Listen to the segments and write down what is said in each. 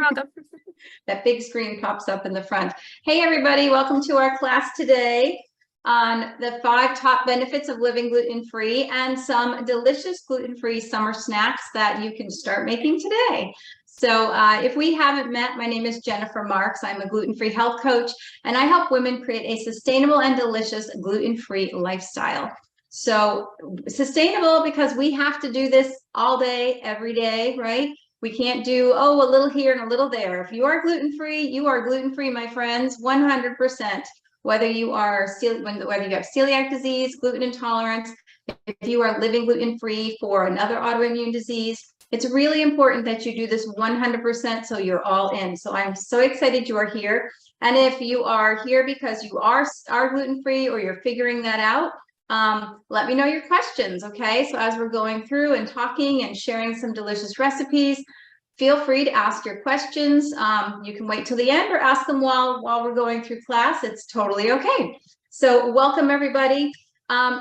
welcome. That big screen pops up in the front. Hey, everybody, welcome to our class today on the 5 top benefits of living gluten-free and some delicious gluten-free summer snacks that you can start making today. So if we haven't met, my name is Jennifer Marks. I'm a gluten-free health coach, and I help women create a sustainable and delicious gluten-free lifestyle. So sustainable because we have to do this all day, every day, right? We can't do, oh, a little here and a little there. If you are gluten-free, you are gluten-free, my friends, 100%. Whether you are whether you have celiac disease, gluten intolerance, if you are living gluten-free for another autoimmune disease, it's really important that you do this 100% so you're all in. So I'm so excited you are here. And if you are here because you are gluten-free or you're figuring that out, let me know your questions, okay? So as we're going through and talking and sharing some delicious recipes, feel free to ask your questions. You can wait till the end or ask them while we're going through class. It's totally okay. So welcome, everybody.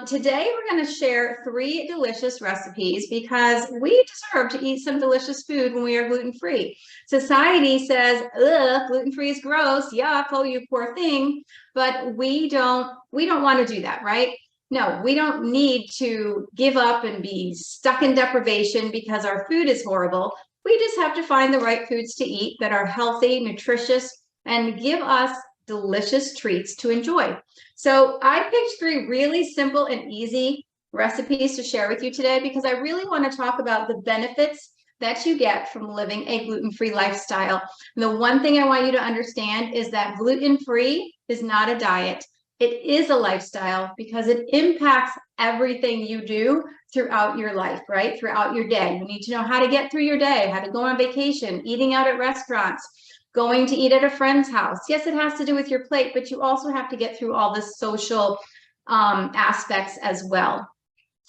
Today, we're going to share 3 delicious recipes because we deserve to eat some delicious food when we are gluten-free. Society says, ugh, gluten-free is gross, yuck, oh, you poor thing. But we don't want to do that, right? No, we don't need to give up and be stuck in deprivation because our food is horrible. We just have to find the right foods to eat that are healthy, nutritious, and give us delicious treats to enjoy. So I picked 3 really simple and easy recipes to share with you today because I really want to talk about the benefits that you get from living a gluten-free lifestyle. And the one thing I want you to understand is that gluten-free is not a diet. It is a lifestyle because it impacts everything you do throughout your life, right? Throughout your day. You need to know how to get through your day, how to go on vacation, eating out at restaurants, going to eat at a friend's house. Yes, it has to do with your plate, but you also have to get through all the social aspects as well.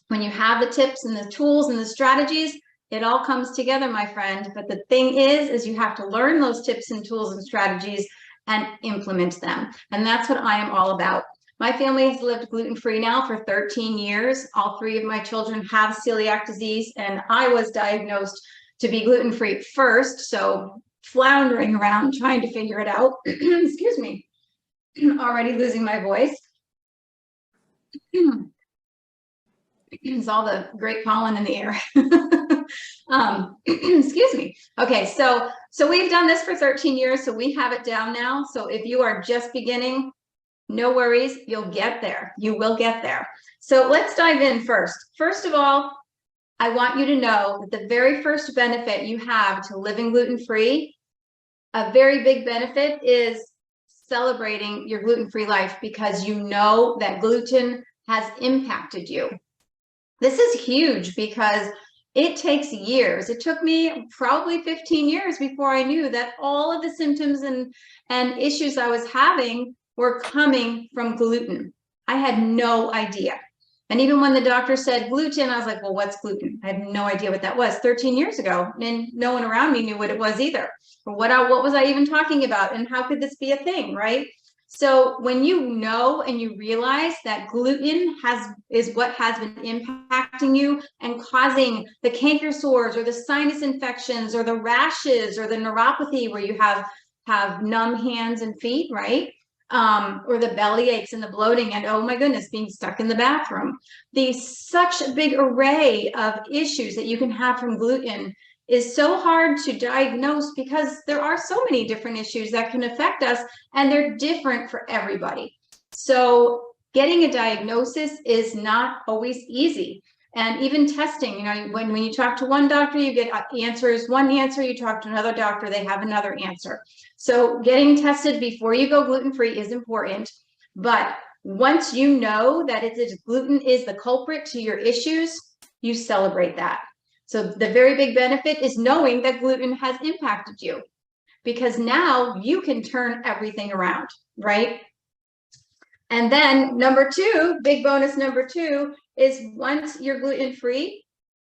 When you have the tips and the tools and the strategies, it all comes together, my friend. But the thing is you have to learn those tips and tools and strategies and implement them. And that's what I am all about. My family has lived gluten-free now for 13 years. All 3 of my children have celiac disease, and I was diagnosed to be gluten-free first. So floundering around trying to figure it out. Excuse me, already losing my voice. It's all the great pollen in the air. Excuse me. Okay, so we've done this for 13 years, so we have it down now. So if you are just beginning, no worries, you'll get there. You will get there. So let's dive in first. First of all, I want you to know that the very first benefit you have to living gluten-free, a very big benefit is celebrating your gluten-free life because you know that gluten has impacted you. This is huge because it takes years. It took me probably 15 years before I knew that all of the symptoms and issues I was having were coming from gluten. I had no idea. And even when the doctor said gluten, I was like, well, what's gluten? I had no idea what that was 13 years ago. And no one around me knew what it was either. Or what was I even talking about? And how could this be a thing, right? So when you know and you realize that gluten is what has been impacting you and causing the canker sores or the sinus infections or the rashes or the neuropathy where you have numb hands and feet, right? Or the belly aches and the bloating and, oh my goodness, being stuck in the bathroom. Such a big array of issues that you can have from gluten is so hard to diagnose because there are so many different issues that can affect us and they're different for everybody. So getting a diagnosis is not always easy. And even testing, you know, when you talk to one doctor, you get one answer, you talk to another doctor, they have another answer. So getting tested before you go gluten-free is important. But once you know that gluten is the culprit to your issues, you celebrate that. So the very big benefit is knowing that gluten has impacted you because now you can turn everything around, right? And then number 2, big bonus number 2 is once you're gluten-free,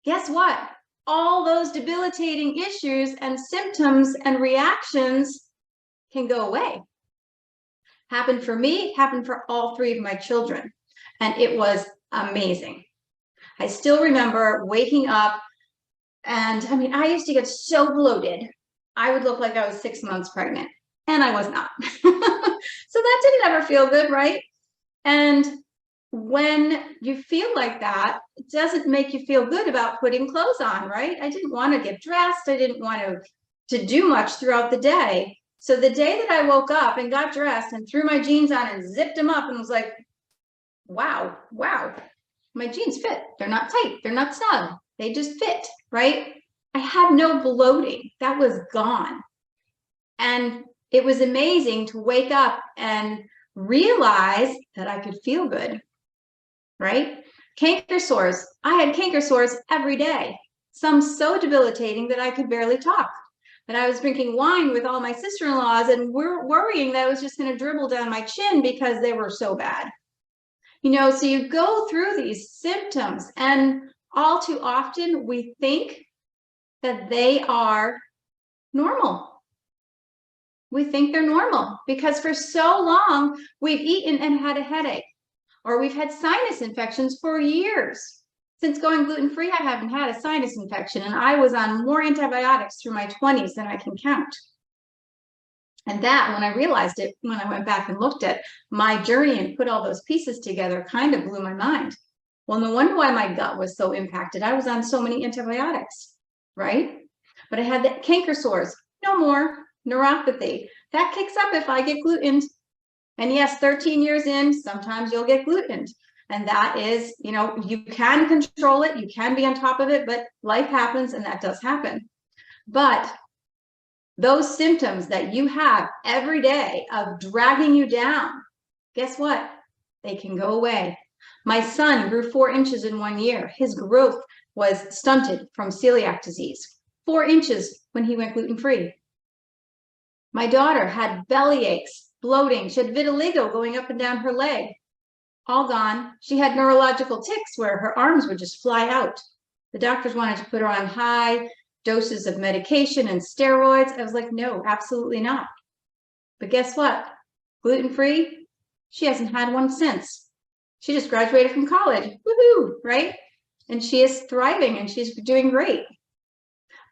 guess what? All those debilitating issues and symptoms and reactions can go away. Happened for me, happened for all 3 of my children. And it was amazing. I still remember waking up and I mean, I used to get so bloated. I would look like I was 6 months pregnant, and I was not. So that didn't ever feel good, right? And when you feel like that, it doesn't make you feel good about putting clothes on, right? I didn't want to get dressed. I didn't want to do much throughout the day. So the day that I woke up and got dressed and threw my jeans on and zipped them up and was like, wow, my jeans fit. They're not tight. They're not snug. They just fit, right? I had no bloating. That was gone. And it was amazing to wake up and realize that I could feel good, right? Canker sores. I had canker sores every day, some so debilitating that I could barely talk. And I was drinking wine with all my sister-in-laws and we're worrying that I was just going to dribble down my chin because they were so bad. You know, so you go through these symptoms and all too often we think that they are normal. We think they're normal because for so long we've eaten and had a headache, or we've had sinus infections for years. Since going gluten-free, I haven't had a sinus infection, and I was on more antibiotics through my 20s than I can count. And that, when I realized it, when I went back and looked at my journey and put all those pieces together, kind of blew my mind. Well, no wonder why my gut was so impacted. I was on so many antibiotics, right? But I had the canker sores, no more. Neuropathy, that kicks up if I get gluten. And yes, 13 years in, sometimes you'll get gluten. And that is, you know, you can control it, you can be on top of it, but life happens and that does happen. But those symptoms that you have every day of dragging you down, guess what? They can go away. My son grew 4 inches in 1 year. His growth was stunted from celiac disease. 4 inches when he went gluten-free. My daughter had belly aches, bloating. She had vitiligo going up and down her leg. All gone. She had neurological tics where her arms would just fly out. The doctors wanted to put her on high doses of medication and steroids. I was like, no, absolutely not. But guess what? Gluten-free, she hasn't had one since. She just graduated from college. Woohoo, right? And she is thriving and she's doing great.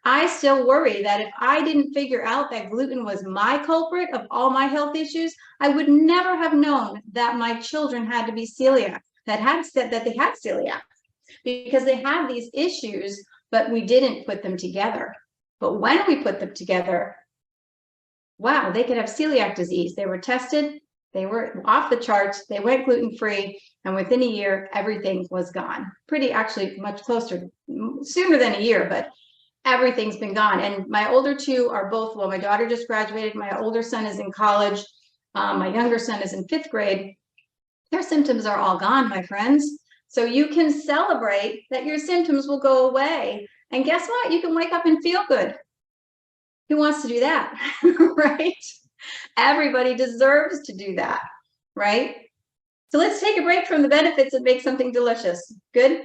I still worry that if I didn't figure out that gluten was my culprit of all my health issues, I would never have known that my children had to be celiac, that they had celiac, because they have these issues, but we didn't put them together. But when we put them together, wow, they could have celiac disease. They were tested, they were off the charts, they went gluten-free, and within a year, everything was gone. Pretty, actually much closer, sooner than a year, but everything's been gone. And my older two are both, well, my daughter just graduated, my older son is in college, my younger son is in 5th grade. Their symptoms are all gone, my friends. So you can celebrate that your symptoms will go away. And guess what? You can wake up and feel good. Who wants to do that, right? Everybody deserves to do that, right? So let's take a break from the benefits and make something delicious. Good?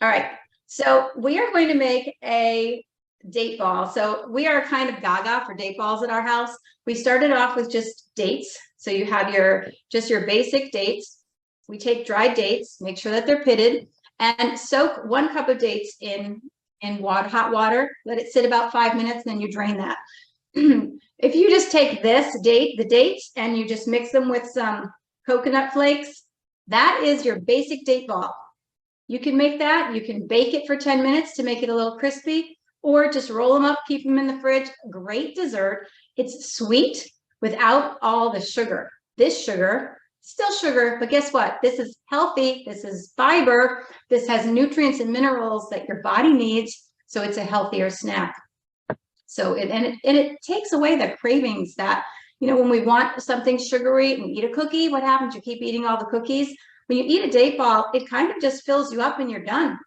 All right. So we are going to make a date ball. So we are kind of gaga for date balls at our house. We started off with just dates. So you have just your basic dates. We take dried dates, make sure that they're pitted, and soak 1 cup of dates in hot water. Let it sit about 5 minutes, then you drain that. If you just take the dates, and you just mix them with some coconut flakes, that is your basic date ball. You can make that. You can bake it for 10 minutes to make it a little crispy, or just roll them up, keep them in the fridge. Great dessert. It's sweet without all the sugar. This sugar, still sugar, but guess what? This is healthy. This is fiber. This has nutrients and minerals that your body needs. So it's a healthier snack. So it takes away the cravings that, you know, when we want something sugary and we eat a cookie, what happens? You keep eating all the cookies. When you eat a date ball, it kind of just fills you up and you're done.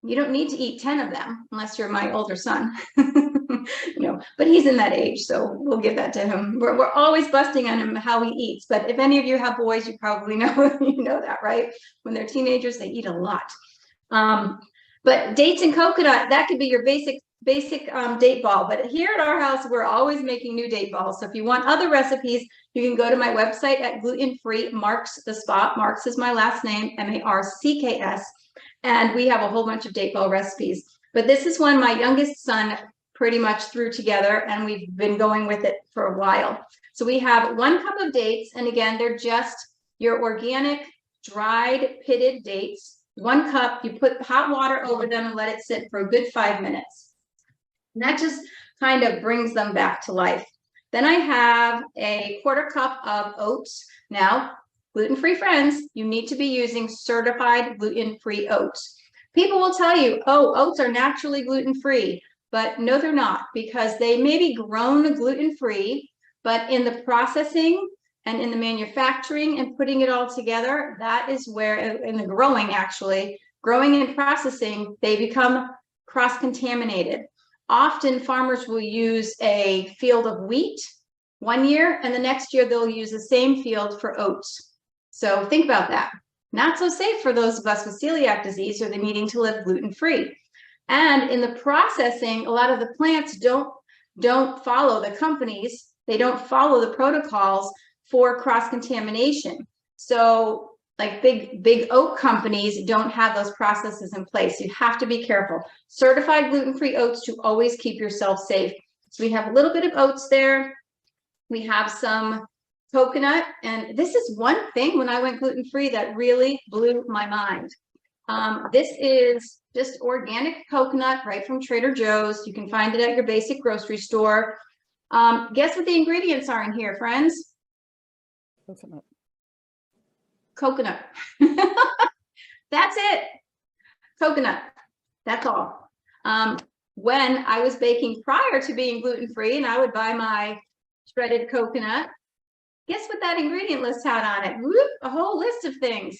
You don't need to eat 10 of them unless you're my older son. You know, but he's in that age, so we'll give that to him. We're always busting on him how he eats. But if any of you have boys, you probably know you know that, right? When they're teenagers, they eat a lot. But dates and coconut, that could be your basic date ball. But here at our house, we're always making new date balls. So if you want other recipes, you can go to my website at Gluten-Free Marks the Spot. Marks is my last name, M-A-R-C-K-S. And we have a whole bunch of date ball recipes. But this is one my youngest son pretty much threw together, and we've been going with it for a while. So we have 1 cup of dates, and again, they're just your organic dried pitted dates. 1 cup, you put hot water over them and let it sit for a good 5 minutes. And that just kind of brings them back to life. Then I have a 1/4 cup of oats. Now, gluten-free friends, you need to be using certified gluten-free oats. People will tell you, oh, oats are naturally gluten-free, but no, they're not, because they may be grown gluten-free, but in the processing and in the manufacturing and putting it all together, that is where, in the growing actually, growing and processing, they become cross-contaminated. Often farmers will use a field of wheat 1 year, and the next year they'll use the same field for oats. So think about that. Not so safe for those of us with celiac disease or the needing to live gluten-free. And in the processing, a lot of the plants don't follow the companies, they don't follow the protocols for cross-contamination. So like big oat companies don't have those processes in place. You have to be careful. Certified gluten-free oats to always keep yourself safe. So we have a little bit of oats there. We have some coconut, and this is one thing when I went gluten-free that really blew my mind. This is just organic coconut right from Trader Joe's. You can find it at your basic grocery store. Guess what the ingredients are in here, friends? Coconut. Coconut. That's it. Coconut. That's all. When I was baking prior to being gluten-free, and I would buy my shredded coconut, guess what that ingredient list had on it? Whoop, a whole list of things.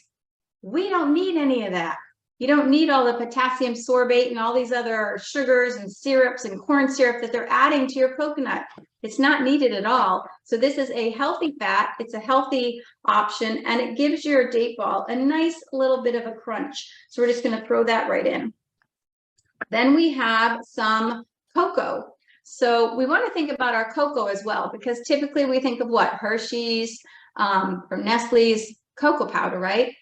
We don't need any of that. You don't need all the potassium sorbate and all these other sugars and syrups and corn syrup that they're adding to your coconut. It's not needed at all. So this is a healthy fat. It's a healthy option, and it gives your date ball a nice little bit of a crunch. So we're just going to throw that right in. Then we have some cocoa. So we want to think about our cocoa as well, because typically we think of what? Hershey's, or Nestle's cocoa powder, right?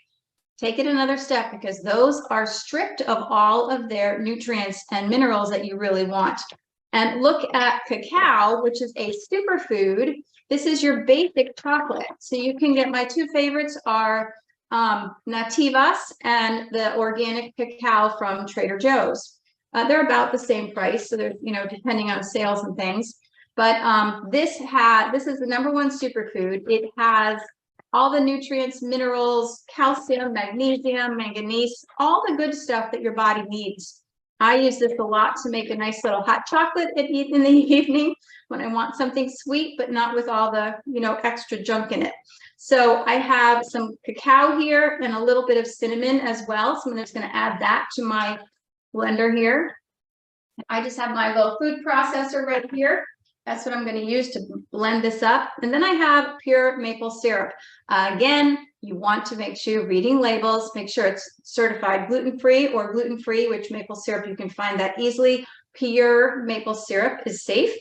Take it another step, because those are stripped of all of their nutrients and minerals that you really want. And look at cacao, which is a superfood. This is your basic chocolate. So you can get, my 2 favorites are Nativas and the organic cacao from Trader Joe's. They're about the same price, so they're, depending on sales and things. But this is the #1 superfood. It has all the nutrients, minerals, calcium, magnesium, manganese, all the good stuff that your body needs. I use this a lot to make a nice little hot chocolate in the evening when I want something sweet, but not with all the, extra junk in it. So I have some cacao here and a little bit of cinnamon as well. So I'm just going to add that to my blender here. I just have my little food processor right here. That's what I'm going to use to blend this up. And then I have pure maple syrup. Again, you want to make sure you're reading labels, make sure it's certified gluten-free or gluten-free, which maple syrup, you can find that easily. Pure maple syrup is safe.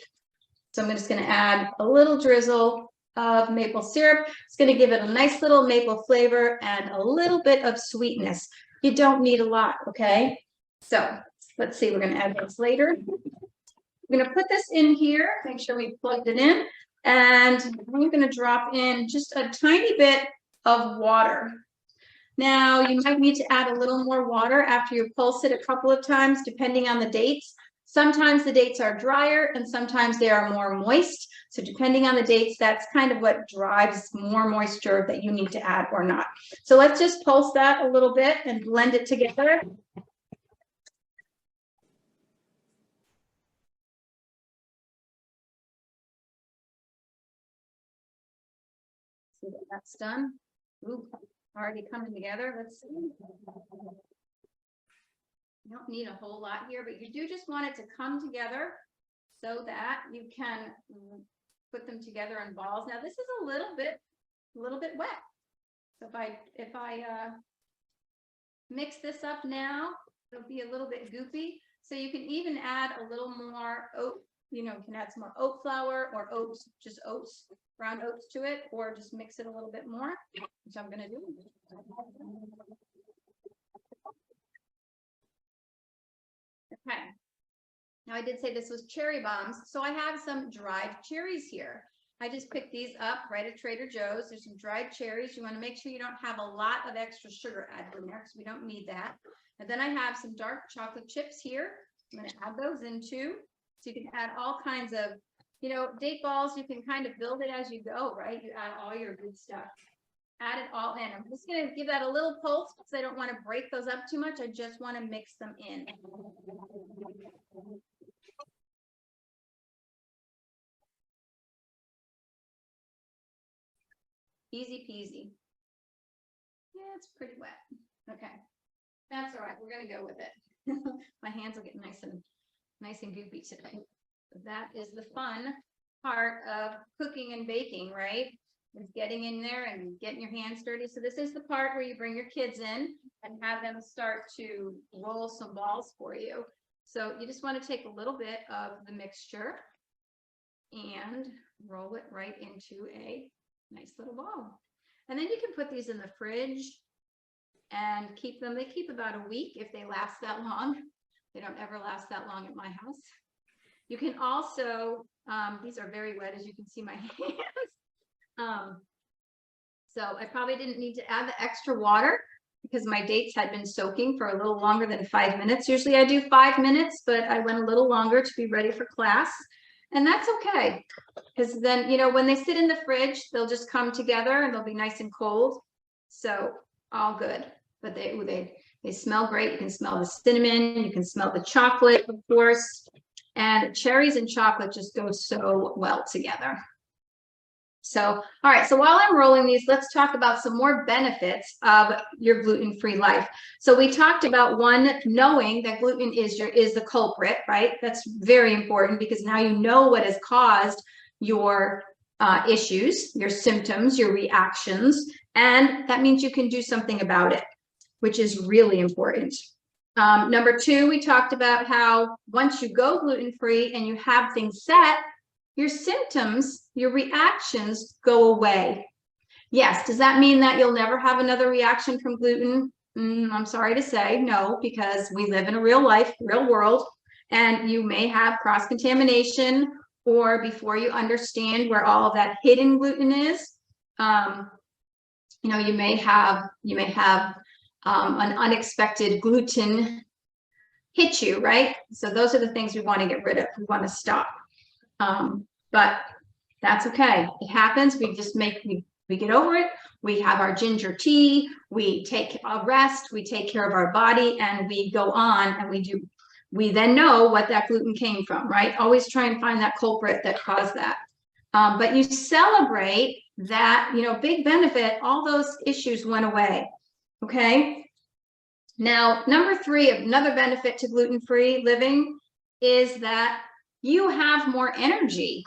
So I'm just going to add a little drizzle of maple syrup. It's going to give it a nice little maple flavor and a little bit of sweetness. You don't need a lot, okay? So let's see, we're going to add this later. I'm going to put this in here, make sure we plugged it in, and I'm going to drop in just a tiny bit of water. Now, you might need to add a little more water after you pulse it a couple of times, depending on the dates. Sometimes the dates are drier and sometimes they are more moist. So depending on the dates, that's kind of what drives more moisture that you need to add or not. So let's just pulse that a little bit and blend it together. See that that's done. Ooh, already coming together. Let's see. You don't need a whole lot here, but you do just want it to come together so that you can put them together in balls. Now this is a little bit wet. So if I mix this up now, it'll be a little bit goopy. So you can even add a little more oat. You can add some more oat flour or oats, just oats, ground oats to it, or just mix it a little bit more, which I'm going to do. Okay. Now I did say this was cherry bombs, so I have some dried cherries here. I just picked these up right at Trader Joe's. There's some dried cherries. You want to make sure you don't have a lot of extra sugar added in there because we don't need that. And then I have some dark chocolate chips here. I'm going to add those in too. So you can add all kinds of, you know, date balls. You can kind of build it as you go, right? You add all your good stuff. Add it all in. I'm just going to give that a little pulse because I don't want to break those up too much. I just want to mix them in. Easy peasy. Yeah, it's pretty wet. Okay, that's all right. We're gonna go with it. My hands will get nice and goopy today. That is the fun part of cooking and baking, right? Is getting in there and getting your hands dirty. So this is the part where you bring your kids in and have them start to roll some balls for you. So you just want to take a little bit of the mixture and roll it right into a nice little ball. And then you can put these in the fridge and keep them. They keep about a week if they last that long. They don't ever last that long at my house. You can also, these are very wet, as you can see my hands. So I probably didn't need to add the extra water because my dates had been soaking for a little longer than 5 minutes. Usually I do 5 minutes, but I went a little longer to be ready for class. And that's okay, because then, you know, when they sit in the fridge, they'll just come together and they'll be nice and cold. So all good, but they smell great. You can smell the cinnamon, you can smell the chocolate, of course, and cherries and chocolate just go so well together. So, all right, so while I'm rolling these, let's talk about some more benefits of your gluten-free life. So we talked about one, knowing that gluten is the culprit, right? That's very important because now you know what has caused your issues, your symptoms, your reactions, and that means you can do something about it, which is really important. Number two, we talked about how once you go gluten-free and you have things set, your symptoms, your reactions go away. Yes, does that mean that you'll never have another reaction from gluten? I'm sorry to say no, because we live in a real life, real world, and you may have cross-contamination, or before you understand where all of that hidden gluten is, you know, you may have an unexpected gluten hit you, right? So those are the things we want to get rid of. We want to stop. But that's okay. It happens. We just we get over it. We have our ginger tea. We take a rest. We take care of our body, and we go on. And we then know what that gluten came from, right? Always try and find that culprit that caused that. But you celebrate that, you know, big benefit. All those issues went away. Okay. Now, number three, another benefit to gluten-free living is that you have more energy,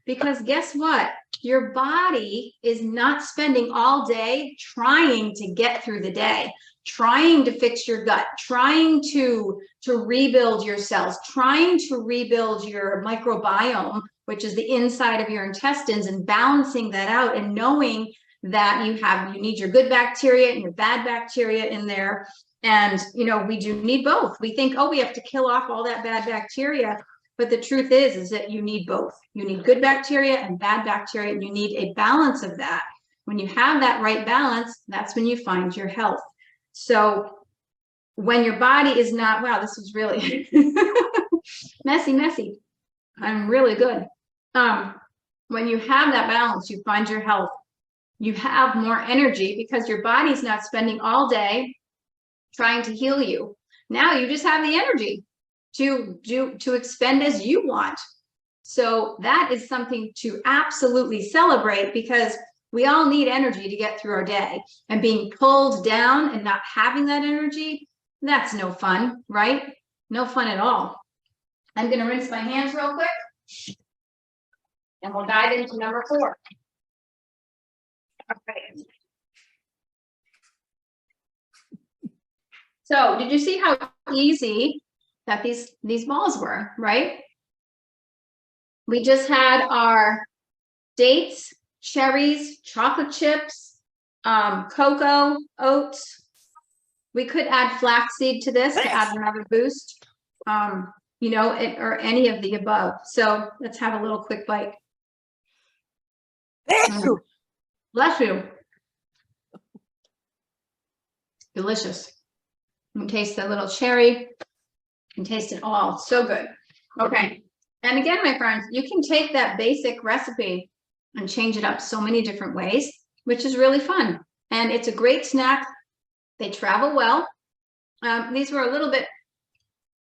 because guess what? Your body is not spending all day trying to get through the day, trying to fix your gut, trying to rebuild your cells, trying to rebuild your microbiome, which is the inside of your intestines, and balancing that out and knowing that you need your good bacteria and your bad bacteria in there. And, you know, we do need both. We think, oh, we have to kill off all that bad bacteria. But the truth is that you need both. You need good bacteria and bad bacteria, and you need a balance of that. When you have that right balance, that's when you find your health. So when your body is not, wow, this was really messy. I'm really good. When you have that balance, you find your health. You have more energy because your body's not spending all day trying to heal you. Now you just have the energy to expend as you want. So that is something to absolutely celebrate, because we all need energy to get through our day, and being pulled down and not having that energy, that's no fun, right? No fun at all. I'm going to rinse my hands real quick and we'll dive into number 4. Okay. So did you see how easy that these balls were, right? We just had our dates, cherries, chocolate chips, cocoa, oats. We could add flaxseed to this to add another boost. or any of the above. So let's have a little quick bite. Bless you. Delicious. You can taste the little cherry. You can taste it all. So good. Okay. And again, my friends, you can take that basic recipe and change it up so many different ways, which is really fun. And it's a great snack. They travel well. These were a little bit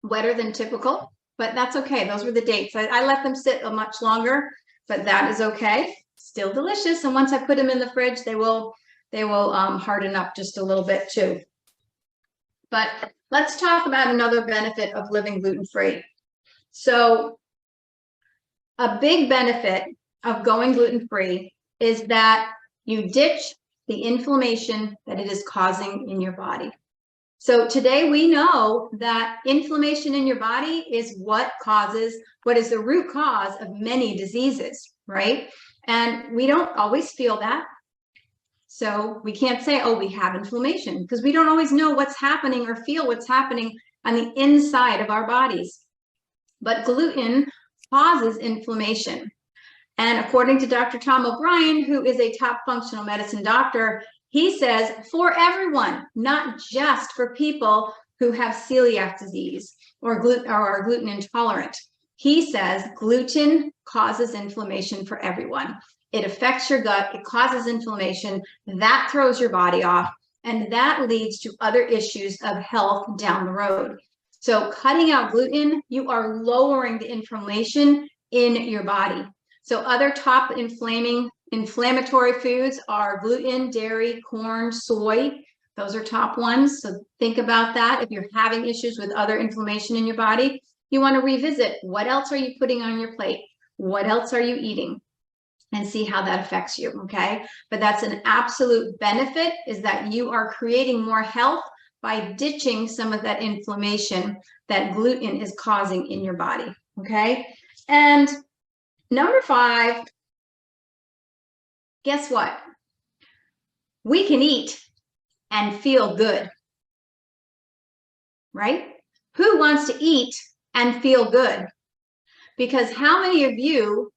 wetter than typical, but that's okay. Those were the dates. I let them sit a much longer, but that is okay. Still delicious. And once I put them in the fridge, they will harden up just a little bit too. But let's talk about another benefit of living gluten-free. So a big benefit of going gluten-free is that you ditch the inflammation that it is causing in your body. So today we know that inflammation in your body is what is the root cause of many diseases, right? And we don't always feel that. So we can't say, oh, we have inflammation, because we don't always know what's happening or feel what's happening on the inside of our bodies. But gluten causes inflammation. And according to Dr. Tom O'Brien, who is a top functional medicine doctor, he says for everyone, not just for people who have celiac disease or are gluten intolerant. He says gluten causes inflammation for everyone. It affects your gut, it causes inflammation, that throws your body off, and that leads to other issues of health down the road. So cutting out gluten, you are lowering the inflammation in your body. So other top inflammatory foods are gluten, dairy, corn, soy. Those are top ones. So think about that. If you're having issues with other inflammation in your body, you want to revisit what else are you putting on your plate? What else are you eating? And see how that affects you, okay? But that's an absolute benefit, is that you are creating more health by ditching some of that inflammation that gluten is causing in your body, okay? And number 5, guess what? We can eat and feel good, right? Who wants to eat and feel good? Because how many of you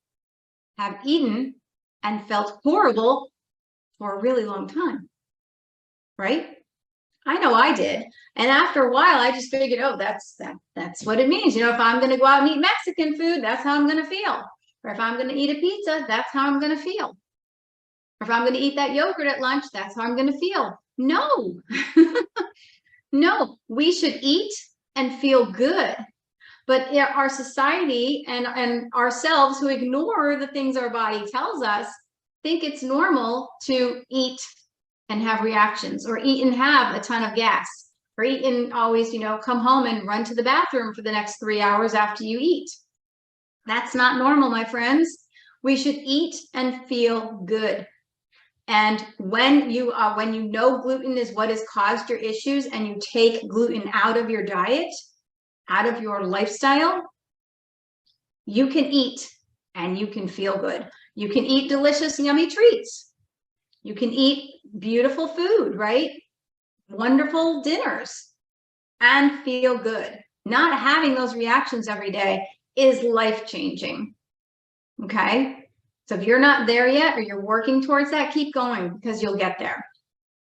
have eaten and felt horrible for a really long time, right? I know I did. And after a while, I just figured, oh, that's what it means. If I'm going to go out and eat Mexican food, that's how I'm going to feel. Or if I'm going to eat a pizza, that's how I'm going to feel. Or if I'm going to eat that yogurt at lunch, that's how I'm going to feel. No, no, we should eat and feel good. But our society and ourselves, who ignore the things our body tells us, think it's normal to eat and have reactions, or eat and have a ton of gas, or eat and always, come home and run to the bathroom for the next 3 hours after you eat. That's not normal, my friends. We should eat and feel good. And when you know gluten is what has caused your issues, and you take gluten out of your diet, out of your lifestyle, you can eat and you can feel good. You can eat delicious, yummy treats. You can eat beautiful food, right? Wonderful dinners, and feel good. Not having those reactions every day is life-changing, okay? So if you're not there yet, or you're working towards that, keep going, because you'll get there.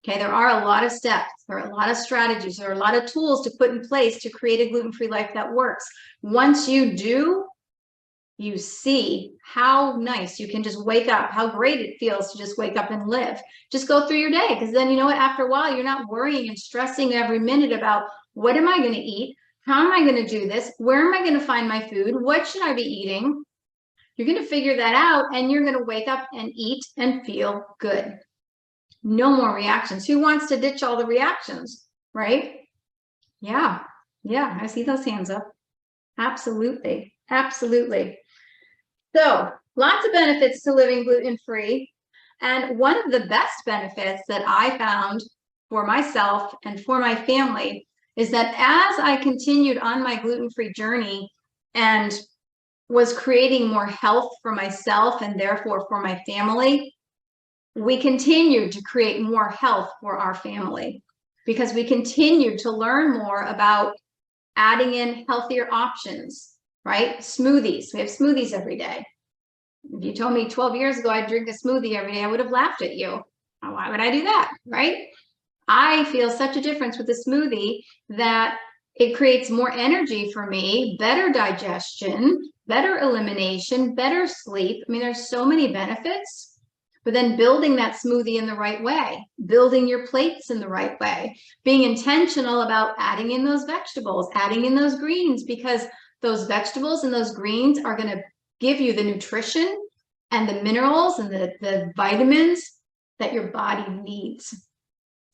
Okay, there are a lot of steps, there are a lot of strategies, there are a lot of tools to put in place to create a gluten-free life that works. Once you do, you see how nice you can just wake up, how great it feels to just wake up and live. Just go through your day, because then you know what, after a while, you're not worrying and stressing every minute about what am I going to eat? How am I going to do this? Where am I going to find my food? What should I be eating? You're going to figure that out, and you're going to wake up and eat and feel good. No more reactions. Who wants to ditch all the reactions, right? Yeah, I see those hands up. Absolutely, absolutely. So lots of benefits to living gluten-free. And one of the best benefits that I found for myself and for my family is that as I continued on my gluten-free journey and was creating more health for myself and therefore for my family, we continued to create more health for our family, because we continued to learn more about adding in healthier options, right? Smoothies. We have smoothies every day. If you told me 12 years ago I'd drink a smoothie every day, I would have laughed at you. Why would I do that, right? I feel such a difference with a smoothie that it creates more energy for me, better digestion, better elimination, better sleep. I mean, there's so many benefits, but then building that smoothie in the right way, building your plates in the right way, being intentional about adding in those vegetables, adding in those greens, because those vegetables and those greens are going to give you the nutrition and the minerals and the vitamins that your body needs.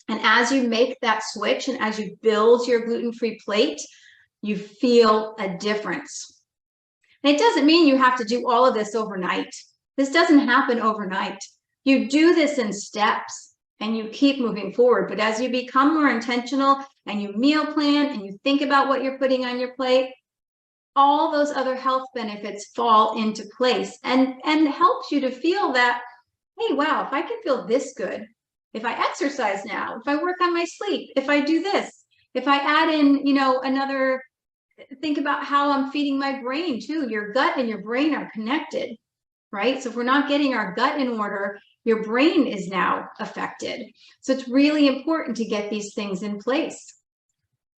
And as you make that switch and as you build your gluten-free plate, you feel a difference. And it doesn't mean you have to do all of this overnight. This doesn't happen overnight. You do this in steps and you keep moving forward. But as you become more intentional and you meal plan and you think about what you're putting on your plate, all those other health benefits fall into place and helps you to feel that, hey, wow, if I can feel this good, if I exercise now, if I work on my sleep, if I do this, if I add in, another, think about how I'm feeding my brain too. Your gut and your brain are connected, right? So if we're not getting our gut in order, your brain is now affected. So it's really important to get these things in place.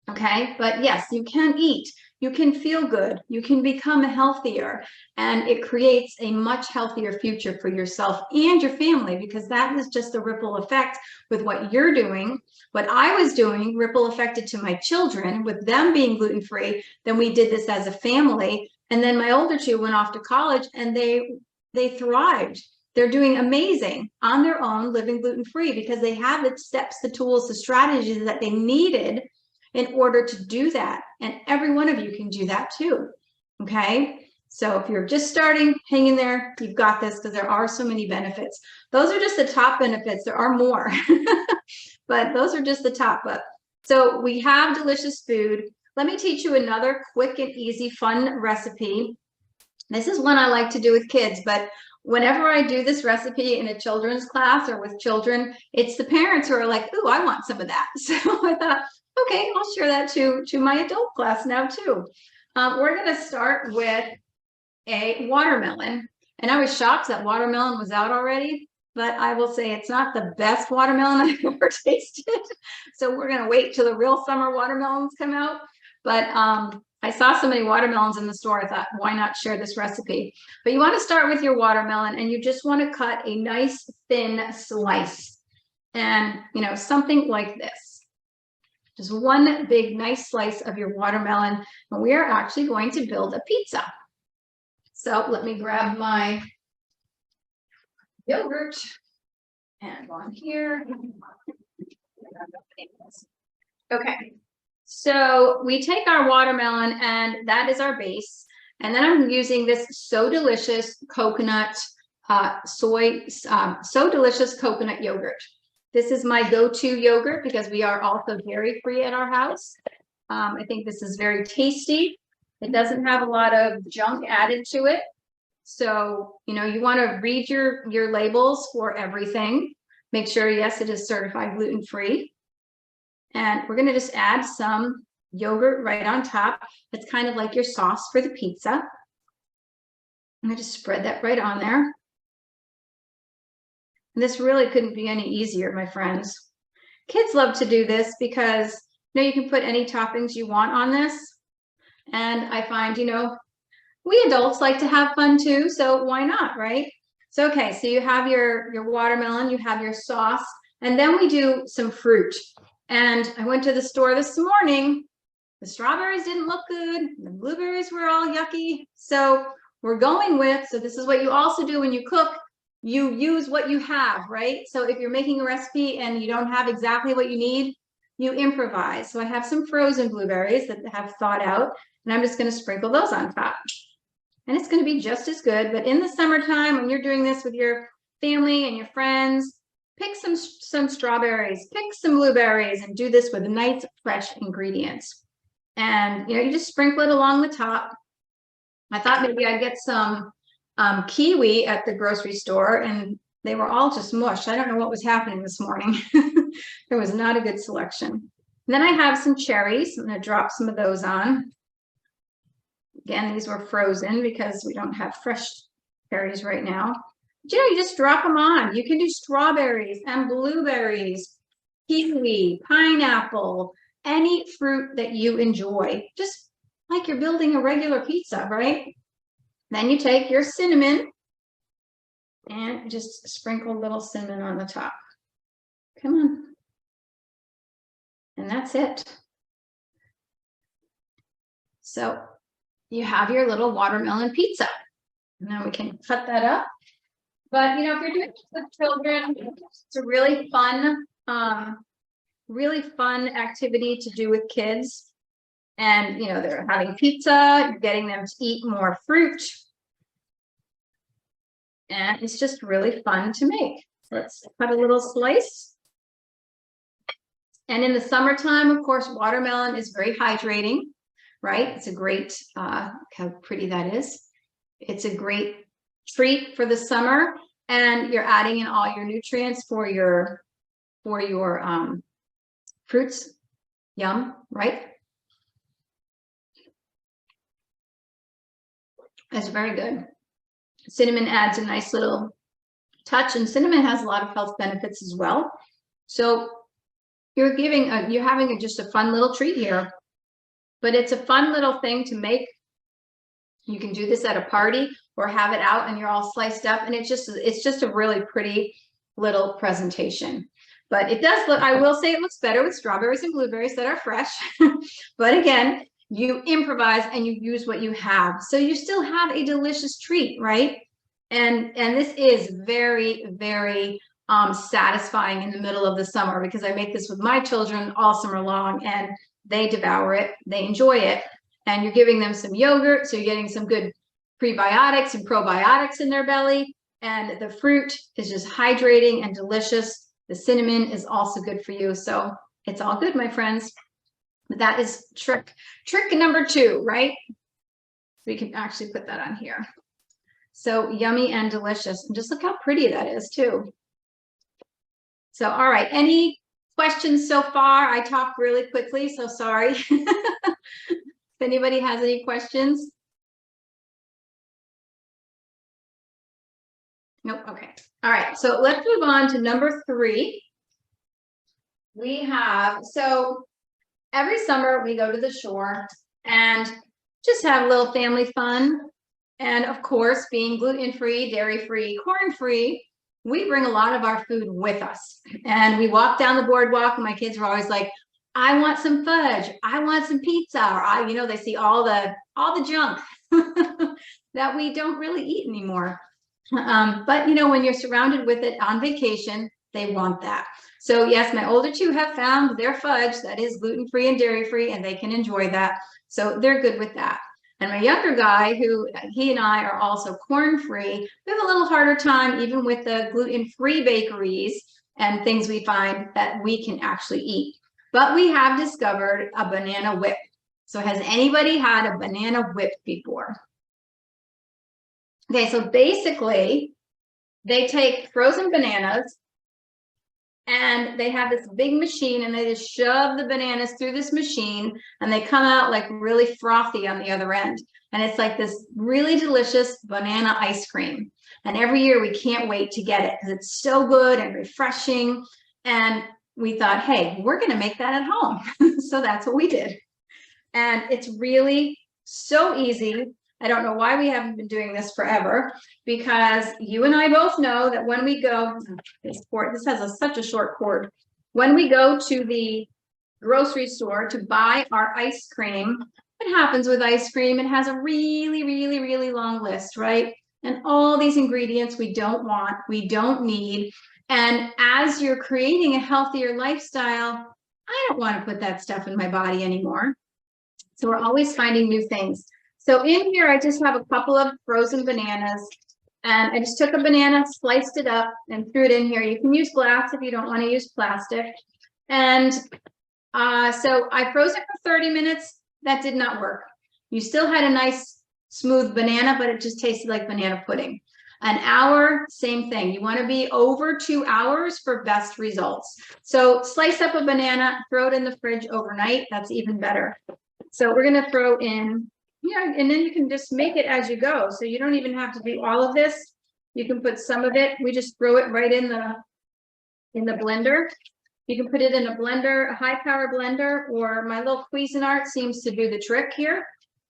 Okay, but yes, you can eat, you can feel good, you can become healthier, and it creates a much healthier future for yourself and your family, because that is just a ripple effect with what you're doing. What I was doing ripple affected to my children with them being gluten-free. Then we did this as a family, and then my older two went off to college and they thrived. They're doing amazing on their own, living gluten-free, because they have the steps, the tools, the strategies that they needed in order to do that. And every one of you can do that too. Okay. So if you're just starting, hang in there, you've got this, because there are so many benefits. Those are just the top benefits. There are more, but those are just the top. But so we have delicious food. Let me teach you another quick and easy, fun recipe. This is one I like to do with kids, but whenever I do this recipe in a children's class or with children, it's the parents who are like, "Ooh, I want some of that." So I thought, okay, I'll share that to my adult class now too. We're going to start with a watermelon. And I was shocked that watermelon was out already, but I will say it's not the best watermelon I've ever tasted. So we're going to wait till the real summer watermelons come out. But I saw so many watermelons in the store, I thought, why not share this recipe? But you want to start with your watermelon, and you just want to cut a nice thin slice. And, something like this. Just one big, nice slice of your watermelon. And we are actually going to build a pizza. So let me grab my yogurt and one here. Okay. So we take our watermelon, and that is our base. And then I'm using this So Delicious coconut So Delicious coconut yogurt. This is my go-to yogurt because we are also dairy-free at our house. I think this is very tasty. It doesn't have a lot of junk added to it. So, you want to read your labels for everything. Make sure, yes, it is certified gluten-free. And we're going to just add some yogurt right on top. It's kind of like your sauce for the pizza. I'm going to just spread that right on there. And this really couldn't be any easier, my friends. Kids love to do this because, you can put any toppings you want on this. And I find, we adults like to have fun too, so why not, right? So, okay, so you have your watermelon, you have your sauce, and then we do some fruit. And I went to the store this morning. The strawberries didn't look good. The blueberries were all yucky. So we're going with, so this is what you also do when you cook. You use what you have, right? So if you're making a recipe and you don't have exactly what you need, you improvise. So I have some frozen blueberries that have thawed out, and I'm just going to sprinkle those on top. And it's going to be just as good. But in the summertime, when you're doing this with your family and your friends, pick some strawberries, pick some blueberries, and do this with nice fresh ingredients. And you just sprinkle it along the top. I thought maybe I'd get some kiwi at the grocery store, and they were all just mush. I don't know what was happening this morning. There was not a good selection. Then I have some cherries. I'm going to drop some of those on. Again, these were frozen because we don't have fresh cherries right now. But, you just drop them on. You can do strawberries and blueberries, kiwi, pineapple, any fruit that you enjoy, just like you're building a regular pizza, right? Then you take your cinnamon and just sprinkle a little cinnamon on the top. Come on. And that's it. So you have your little watermelon pizza. Now we can cut that up. But, if you're doing it with children, it's a really fun activity to do with kids. And, they're having pizza, you're getting them to eat more fruit. And it's just really fun to make. Let's cut a little slice. And in the summertime, of course, watermelon is very hydrating, right? It's a great, how pretty that is. It's a great treat for the summer, and you're adding in all your nutrients for your fruits. Yum, right? That's very good. Cinnamon adds a nice little touch, and cinnamon has a lot of health benefits as well. So you're having just a fun little treat here, but it's a fun little thing to make. You can do this at a party or have it out and you're all sliced up, and it's just a really pretty little presentation. But it does look, I will say it looks better with strawberries and blueberries that are fresh. But again, you improvise and you use what you have. So you still have a delicious treat, right? And this is very, very satisfying in the middle of the summer, because I make this with my children all summer long and they devour it, they enjoy it. And you're giving them some yogurt, so you're getting some good prebiotics and probiotics in their belly. And the fruit is just hydrating and delicious. The cinnamon is also good for you. So it's all good, my friends. But that is trick number 2, right? We can actually put that on here. So yummy and delicious. And just look how pretty that is too. So, all right. Any questions so far? I talked really quickly, so sorry. If anybody has any questions? Nope. Okay. All right. So let's move on to number 3. So every summer we go to the shore and just have a little family fun. And of course, being gluten-free, dairy-free, corn-free, we bring a lot of our food with us. And we walk down the boardwalk and my kids are always like, I want some fudge, I want some pizza, or they see all the junk that we don't really eat anymore. But when you're surrounded with it on vacation, they want that. So yes, my older 2 have found their fudge that is gluten-free and dairy-free, and they can enjoy that. So they're good with that. And my younger guy, he and I are also corn-free, we have a little harder time even with the gluten-free bakeries and things we find that we can actually eat. But we have discovered a banana whip. So has anybody had a banana whip before? Okay, so basically, they take frozen bananas and they have this big machine and they just shove the bananas through this machine and they come out like really frothy on the other end. And it's like this really delicious banana ice cream. And every year we can't wait to get it because it's so good and refreshing. And we thought, hey, we're going to make that at home. So that's what we did. And it's really so easy. I don't know why we haven't been doing this forever, because you and I both know that when we go, this has such a short cord. When we go to the grocery store to buy our ice cream, what happens with ice cream? It has a really, really, really long list, right? And all these ingredients we don't want, we don't need. And as you're creating a healthier lifestyle, I don't want to put that stuff in my body anymore. So we're always finding new things. So in here, I just have a couple of frozen bananas, and I just took a banana, sliced it up, and threw it in here. You can use glass if you don't want to use plastic. And so I froze it for 30 minutes. That did not work. You still had a nice smooth banana, but it just tasted like banana pudding. An hour, same thing. You want to be over 2 hours for best results. So slice up a banana, throw it in the fridge overnight. That's even better. So we're going to throw in, yeah, and then you can just make it as you go. So you don't even have to do all of this. You can put some of it. We just throw it right in the blender. You can put it in a blender, a high power blender, or my little Cuisinart seems to do the trick here.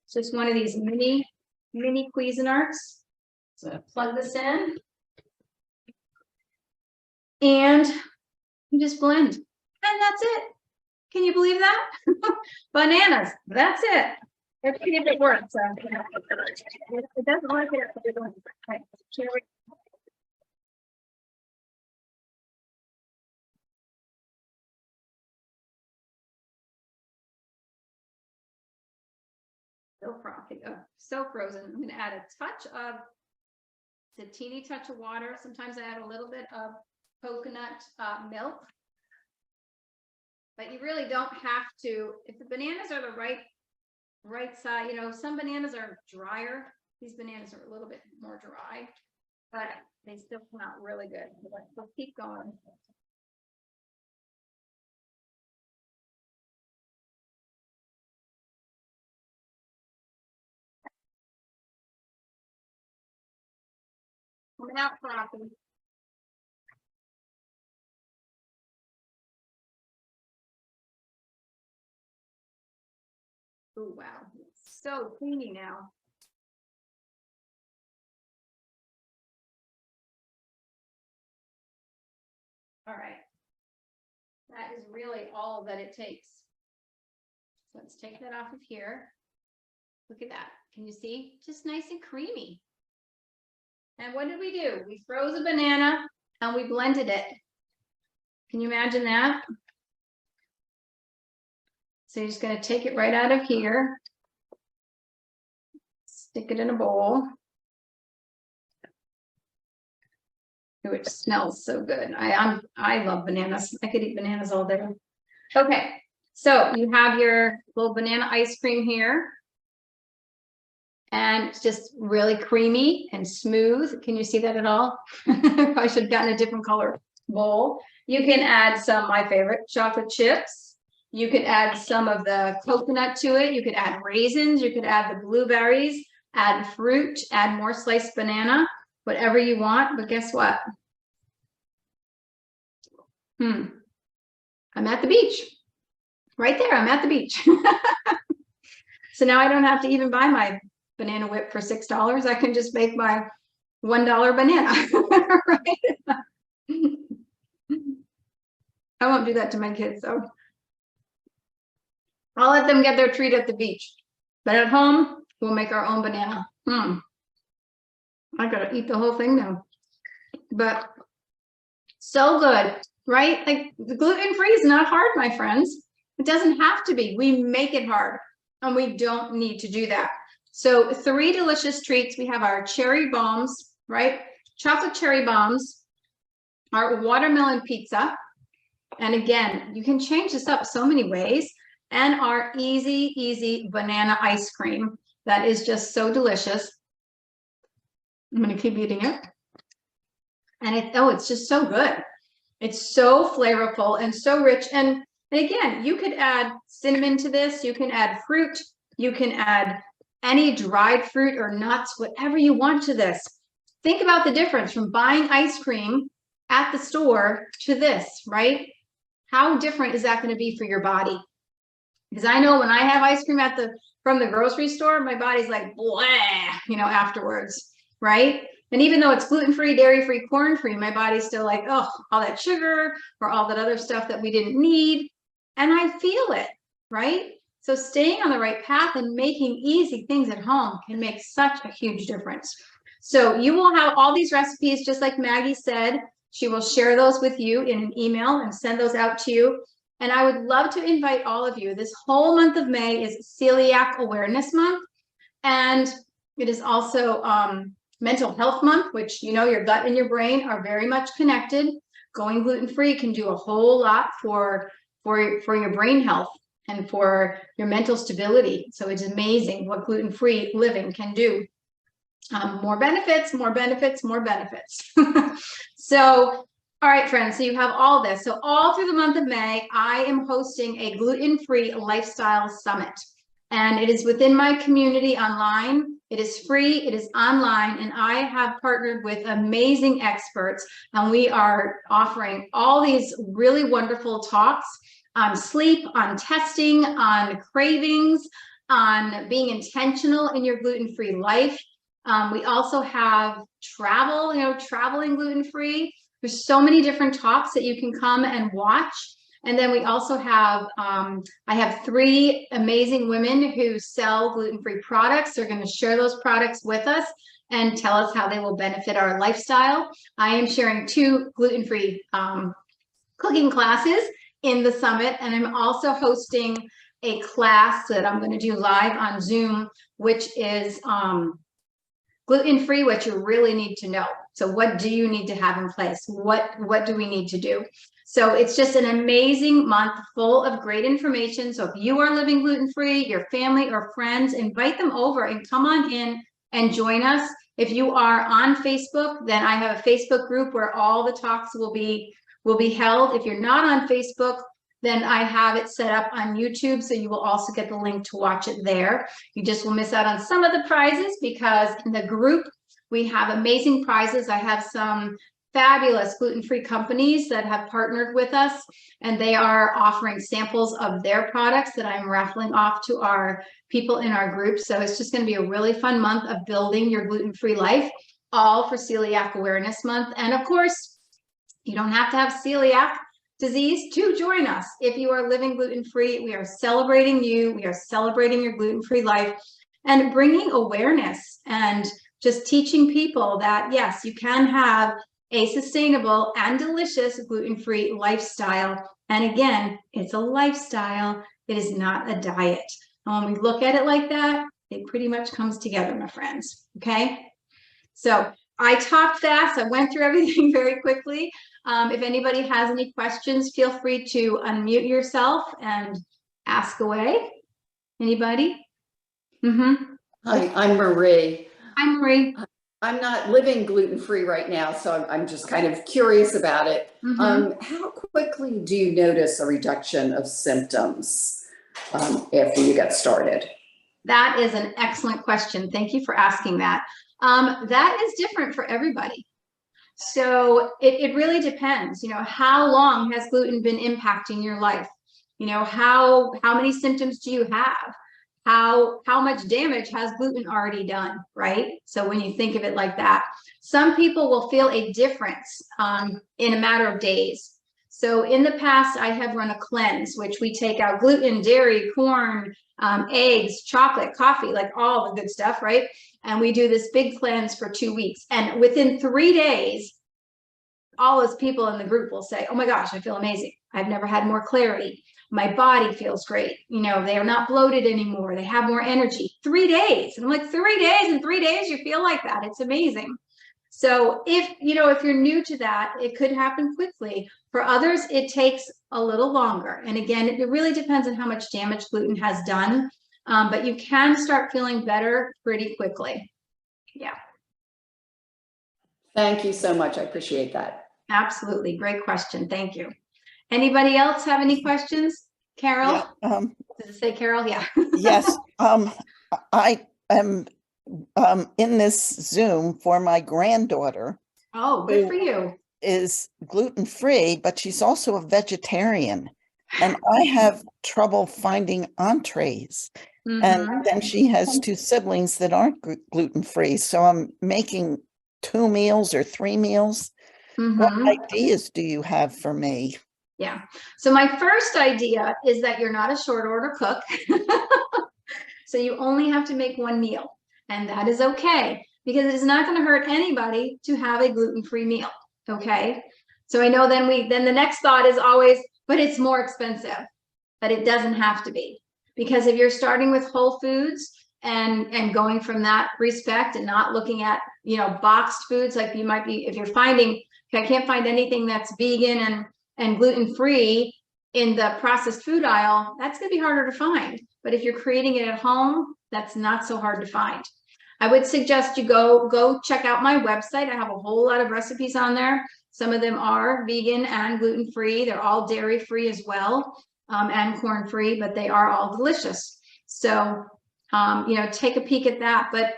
So it's one of these mini Cuisinarts. So plug this in and you just blend, and that's it. Can you believe that? Bananas, that's it. Let's see if it works. It doesn't like it. Right. So frothy, so frozen. I'm going to add a touch of the teeny touch of water. Sometimes I add a little bit of coconut milk, but you really don't have to. If the bananas are the right size, you know, some bananas are drier. These bananas are a little bit more dry, but they still come out really good. We'll keep going. Coming out frothy. Oh, wow. It's so creamy now. All right. That is really all that it takes. So let's take that off of here. Look at that. Can you see? Just nice and creamy. And what did we do? We froze a banana and we blended it. Can you imagine that? So you're just going to take it right out of here. Stick it in a bowl. Ooh, it smells so good. I love bananas. I could eat bananas all day. Okay, so you have your little banana ice cream here. And it's just really creamy and smooth. Can you see that at all? I should have gotten a different color bowl. You can add some, my favorite, chocolate chips. You could add some of the coconut to it. You could add raisins. You could add the blueberries, add fruit, add more sliced banana, whatever you want. But guess what? I'm at the beach. Right there, I'm at the beach. So now I don't have to even buy my banana whip for $6. I can just make my $1 banana. Right? I won't do that to my kids, though. I'll let them get their treat at the beach. But at home, we'll make our own banana. I gotta eat the whole thing now. But so good, right? Like the gluten-free is not hard, my friends. It doesn't have to be. We make it hard, and we don't need to do that. So 3 delicious treats. We have our cherry bombs, right? Chocolate cherry bombs, our watermelon pizza. And again, you can change this up so many ways. And our easy banana ice cream. That is just so delicious. I'm going to keep eating it. And it's just so good. It's so flavorful and so rich. And again, you could add cinnamon to this. You can add fruit. You can add any dried fruit or nuts, whatever you want to this. Think about the difference from buying ice cream at the store to this, right? How different is that going to be for your body? Because I know when I have ice cream from the grocery store, my body's like, blah, afterwards, right? And even though it's gluten-free, dairy-free, corn-free, my body's still like, oh, all that sugar or all that other stuff that we didn't need. And I feel it, right? So staying on the right path and making easy things at home can make such a huge difference. So you will have all these recipes, just like Maggie said. She will share those with you in an email and send those out to you. And I would love to invite all of you. This whole month of May is Celiac Awareness Month. And it is also Mental Health Month, which, your gut and your brain are very much connected. Going gluten-free can do a whole lot for your brain health and for your mental stability. So it's amazing what gluten-free living can do. More benefits, more benefits, more benefits. So, all right, friends, so you have all this. So all through the month of May, I am hosting a gluten-free lifestyle summit. And it is within my community online. It is free, it is online, and I have partnered with amazing experts, and we are offering all these really wonderful talks on sleep, on testing, on cravings, on being intentional in your gluten-free life. We also have travel, traveling gluten-free. There's so many different talks that you can come and watch. And then we also have, I have 3 amazing women who sell gluten-free products. They're going to share those products with us and tell us how they will benefit our lifestyle. I am sharing 2 gluten-free cooking classes in the summit, and I'm also hosting a class that I'm going to do live on Zoom, which is gluten-free, what you really need to know. So what do you need to have in place? What do we need to do? So it's just an amazing month full of great information. So if you are living gluten-free, your family or friends, invite them over and come on in and join us. If you are on Facebook, then I have a Facebook group where all the talks will be held. If you're not on Facebook, then I have it set up on YouTube, so you will also get the link to watch it there. You just will miss out on some of the prizes because in the group, we have amazing prizes. I have some fabulous gluten-free companies that have partnered with us, and they are offering samples of their products that I'm raffling off to our people in our group. So it's just going to be a really fun month of building your gluten-free life, all for Celiac Awareness Month. And of course, you don't have to have celiac disease to join us. If you are living gluten-free, we are celebrating you. We are celebrating your gluten-free life and bringing awareness and just teaching people that, yes, you can have a sustainable and delicious gluten-free lifestyle. And again, it's a lifestyle. It is not a diet. And when we look at it like that, it pretty much comes together, my friends. Okay? So I talked fast. I went through everything very quickly. If anybody has any questions, feel free to unmute yourself and ask away. Anybody? Hi, I'm Marie. Hi, Marie. I'm not living gluten-free right now, so I'm just kind of curious about it. How quickly do you notice a reduction of symptoms after you get started? That is an excellent question. Thank you for asking that. That is different for everybody. So it really depends, how long has gluten been impacting your life? How many symptoms do you have? How much damage has gluten already done, right? So when you think of it like that, some people will feel a difference in a matter of days. So in the past, I have run a cleanse, which we take out gluten, dairy, corn, eggs, chocolate, coffee, like all the good stuff, right? And we do this big cleanse for 2 weeks. And within 3 days, all those people in the group will say, oh my gosh, I feel amazing. I've never had more clarity. My body feels great. They are not bloated anymore. They have more energy. 3 days. And I'm like, 3 days? In 3 days, you feel like that. It's amazing. So if you're new to that, it could happen quickly. For others, it takes a little longer. And again, it really depends on how much damage gluten has done. But you can start feeling better pretty quickly. Yeah. Thank you so much. I appreciate that. Absolutely. Great question. Thank you. Anybody else have any questions? Carol? Yeah, Does it say Carol? Yeah. yes. I am in this Zoom for my granddaughter. Oh, good for you. Is gluten-free, but she's also a vegetarian. And I have trouble finding entrees. And then she has 2 siblings that aren't gluten-free. So I'm making 2 meals or 3 meals. What ideas do you have for me? Yeah. So my first idea is that you're not a short order cook. So you only have to make 1 meal, and that is okay because it is not going to hurt anybody to have a gluten-free meal. Okay. So I know then the next thought is always, but it's more expensive. But it doesn't have to be, because if you're starting with whole foods and going from that respect and not looking at, boxed foods, like you might be, if you're finding, okay, I can't find anything that's vegan and gluten-free in the processed food aisle, that's going to be harder to find. But if you're creating it at home, that's not so hard to find. I would suggest you go check out my website. I have a whole lot of recipes on there. Some of them are vegan and gluten-free. They're all dairy-free as well, and corn-free, but they are all delicious. So, take a peek at that. But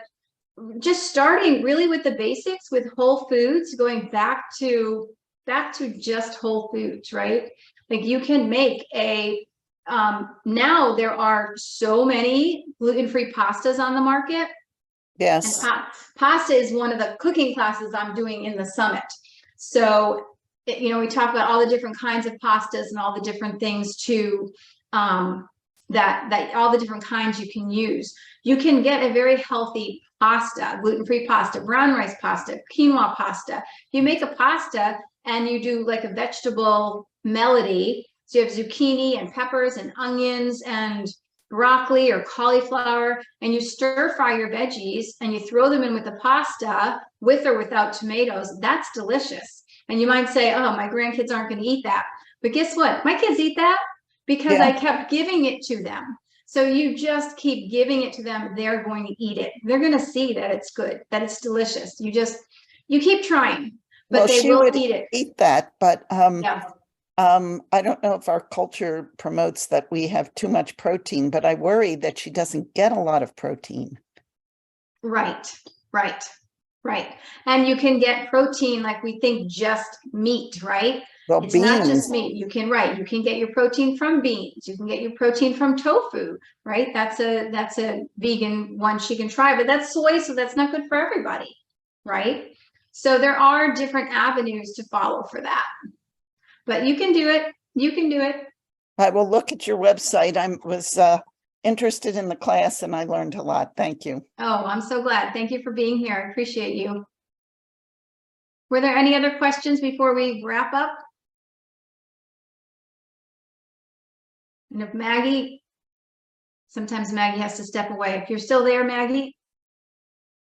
just starting really with the basics with whole foods, going back to just whole foods, right? Like you can make now there are so many gluten-free pastas on the market. Yes. And pasta is one of the cooking classes I'm doing in the summit. So, we talk about all the different kinds of pastas and all the different things to that all the different kinds you can use. You can get a very healthy pasta, gluten-free pasta, brown rice pasta, quinoa pasta. You make a pasta and you do like a vegetable melody. So you have zucchini and peppers and onions and broccoli or cauliflower, and you stir fry your veggies and you throw them in with the pasta with or without tomatoes. That's delicious. And you might say, oh, my grandkids aren't going to eat that. But guess what? My kids eat that because I kept giving it to them. So you just keep giving it to them. They're going to eat it. They're going to see that it's good, that it's delicious. You keep trying, but they will eat it. Eat that, but Yeah. I don't know if our culture promotes that we have too much protein, but I worry that she doesn't get a lot of protein. Right. And you can get protein like we think just meat, right? Well, It's beans. not just meat. You can get your protein from beans. You can get your protein from tofu, right? That's a vegan one she can try, but that's soy, so that's not good for everybody, right? So there are different avenues to follow for that. But you can do it. You can do it. I will look at your website. I was interested in the class and I learned a lot. Thank you. Oh, I'm so glad. Thank you for being here. I appreciate you. Were there any other questions before we wrap up? And if sometimes Maggie has to step away. If you're still there, Maggie,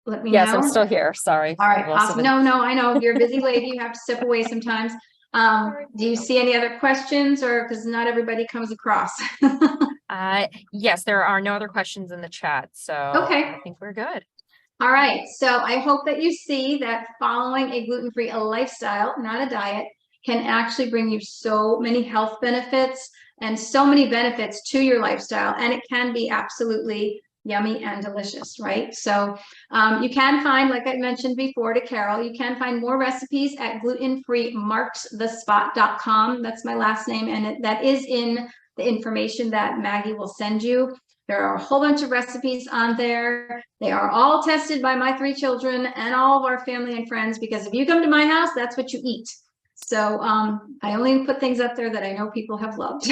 let me know. Yes, I'm still here. Sorry. All right, awesome. No, I know you're a busy lady. You have to step away sometimes. Do you see any other questions, or because not everybody comes across? Yes, there are no other questions in the chat, so Okay. I think we're good. All right, so I hope that you see that following a gluten-free lifestyle, not a diet, can actually bring you so many health benefits and so many benefits to your lifestyle, and it can be absolutely yummy and delicious, right? So you can find, like I mentioned before to Carol, you can find more recipes at glutenfreemarksthespot.com. That's my last name, and that is in the information that Maggie will send you. There are a whole bunch of recipes on there. They are all tested by my 3 children and all of our family and friends, because if you come to my house, that's what you eat. So I only put things up there that I know people have loved.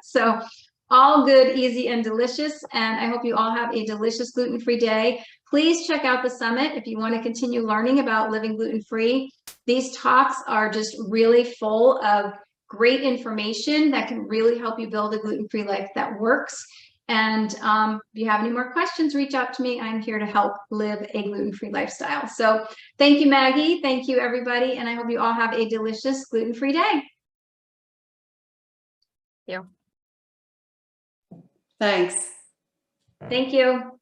So all good, easy, and delicious. And I hope you all have a delicious gluten-free day. Please check out the summit if you want to continue learning about living gluten-free. These talks are just really full of great information that can really help you build a gluten-free life that works. And if you have any more questions, reach out to me. I'm here to help live a gluten-free lifestyle. So thank you, Maggie. Thank you, everybody. And I hope you all have a delicious gluten-free day. Thank you. Thanks. Thank you.